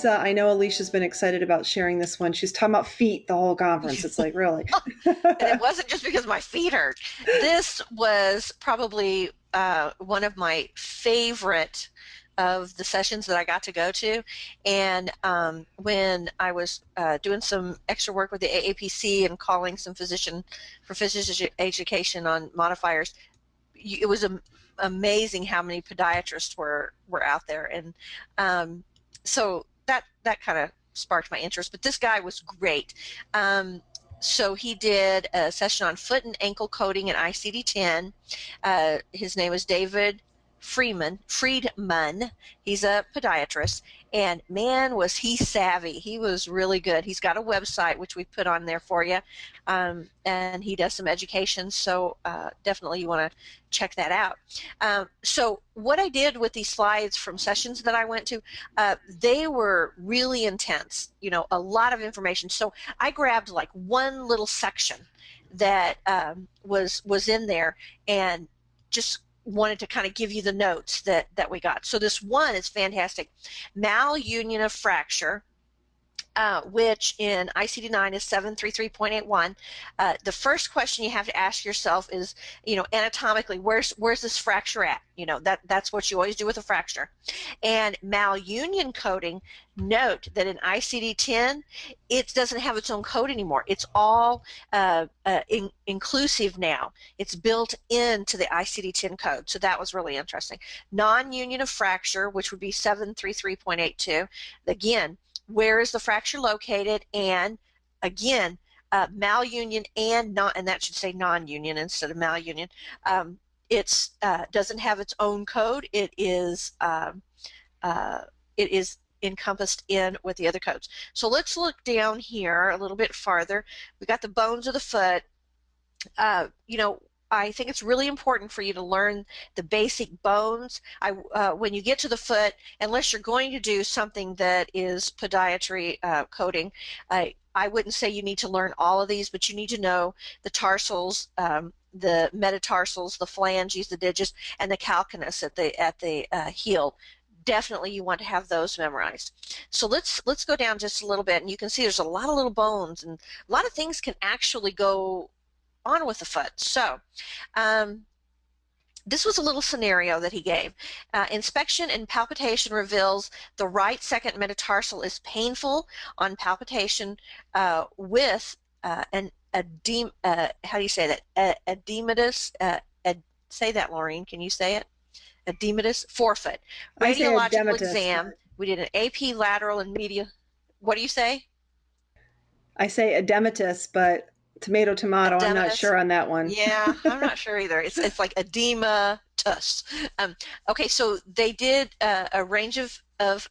I know Alicia's been excited about sharing this one. She's talking about feet the whole conference. It's like, really? And it wasn't just because my feet hurt. This was probably one of my favorite of the sessions that I got to go to. And when I was doing some extra work with the AAPC and calling some physician education on modifiers, it was amazing how many podiatrists were out there. And so that kind of sparked my interest. But this guy was great. So he did a session on foot and ankle coding and ICD-10. His name is David Friedman. He's a podiatrist, and man, was he savvy. He was really good. He's got a website, which we put on there for you, and he does some education, so definitely you want to check that out. So what I did with these slides from sessions that I went to, they were really intense, you know, a lot of information. So I grabbed like one little section that was in there and just wanted to kind of give you the notes that we got. So this one is fantastic. Malunion of Fracture, which in ICD-9 is 733.81. The first question you have to ask yourself is, you know, anatomically, where's this fracture at? You know, that's what you always do with a fracture. And malunion coding, note that in ICD-10, it doesn't have its own code anymore. It's all inclusive now. It's built into the ICD-10 code. So that was really interesting. Non-union of fracture, which would be 733.82. Again, where is the fracture located? And again, malunion and not, and that should say non-union instead of malunion. It's doesn't have its own code. It is encompassed in with the other codes. So let's look down here a little bit farther. We got the bones of the foot. You know, I think it's really important for you to learn the basic bones. When you get to the foot, unless you're going to do something that is podiatry coding, I wouldn't say you need to learn all of these, but you need to know the tarsals, the metatarsals, the phalanges, the digits, and the calcaneus at the heel. Definitely you want to have those memorized. So let's go down just a little bit, and you can see there's a lot of little bones, and a lot of things can actually go on with the foot. So this was a little scenario that he gave. Inspection and palpation reveals the right second metatarsal is painful on palpation with an edema, how do you say that? Edematous, say that, Laureen, can you say it? Edematous forefoot. Radiological exam, we did an AP lateral and medial. What do you say? I say edematous, but tomato, tomato. Edematous. I'm not sure on that one. Yeah, I'm not sure either. It's like edematus. Okay, so they did a range of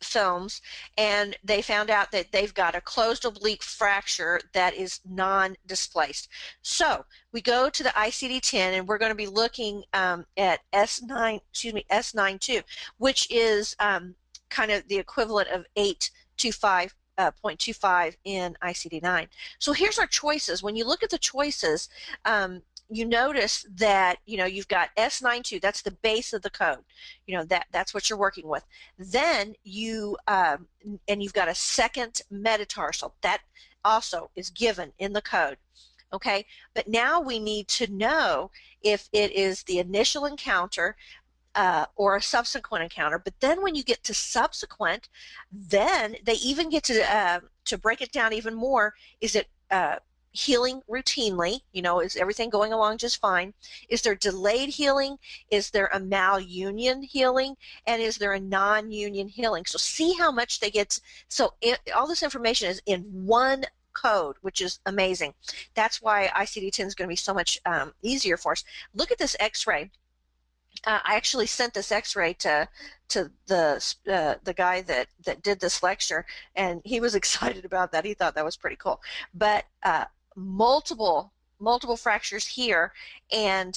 films, and they found out that they've got a closed oblique fracture that is non-displaced. So we go to the ICD-10, and we're going to be looking at S9-2, which is kind of the equivalent of 825. 0.25 in ICD-9. So here's our choices. When you look at the choices, you notice that, you know, you've got S92, that's the base of the code. You know, that's what you're working with. Then you, and you've got a second metatarsal. That also is given in the code. Okay, but now we need to know if it is the initial encounter or a subsequent encounter. But then when you get to subsequent, then they even get to break it down even more. Is it healing routinely? You know, is everything going along just fine? Is there delayed healing? Is there a malunion healing? And is there a non-union healing? So see how much they get. So all this information is in one code, which is amazing. That's why ICD-10 is going to be so much easier for us. Look at this x-ray. I actually sent this x-ray to the guy that did this lecture, and he was excited about that. He thought that was pretty cool. But multiple fractures here, and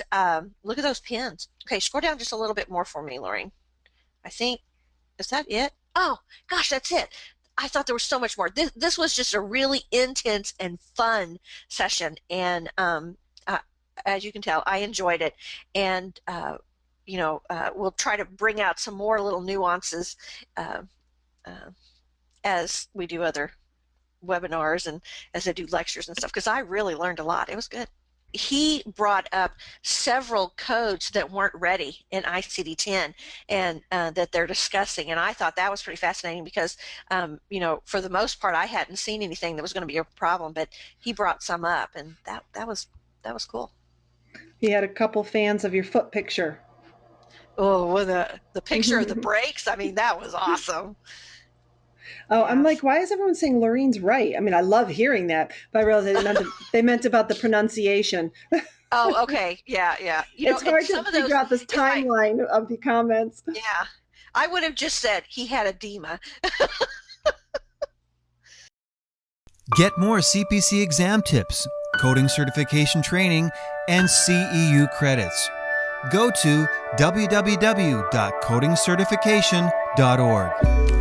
look at those pins. Okay, scroll down just a little bit more for me, Laureen. I think, is that it? Oh gosh, that's it. I thought there was so much more. This was just a really intense and fun session, and as you can tell, I enjoyed it. And you know, we'll try to bring out some more little nuances as we do other webinars and as I do lectures and stuff, because I really learned a lot. It was good. He brought up several codes that weren't ready in ICD-10 and that they're discussing, and I thought that was pretty fascinating because, for the most part, I hadn't seen anything that was going to be a problem, but he brought some up, and that was cool. He had a couple fans of your foot picture. Oh, well, the picture of the brakes, I mean, that was awesome. Oh, Yeah. I'm like, why is everyone saying Laureen's right? I mean, I love hearing that, but I realized they meant about the pronunciation. Oh, okay. Yeah. It's hard to figure out this timeline of the comments. Yeah. I would have just said he had edema. Get more CPC exam tips, coding certification training, and CEU credits. Go to www.codingcertification.org.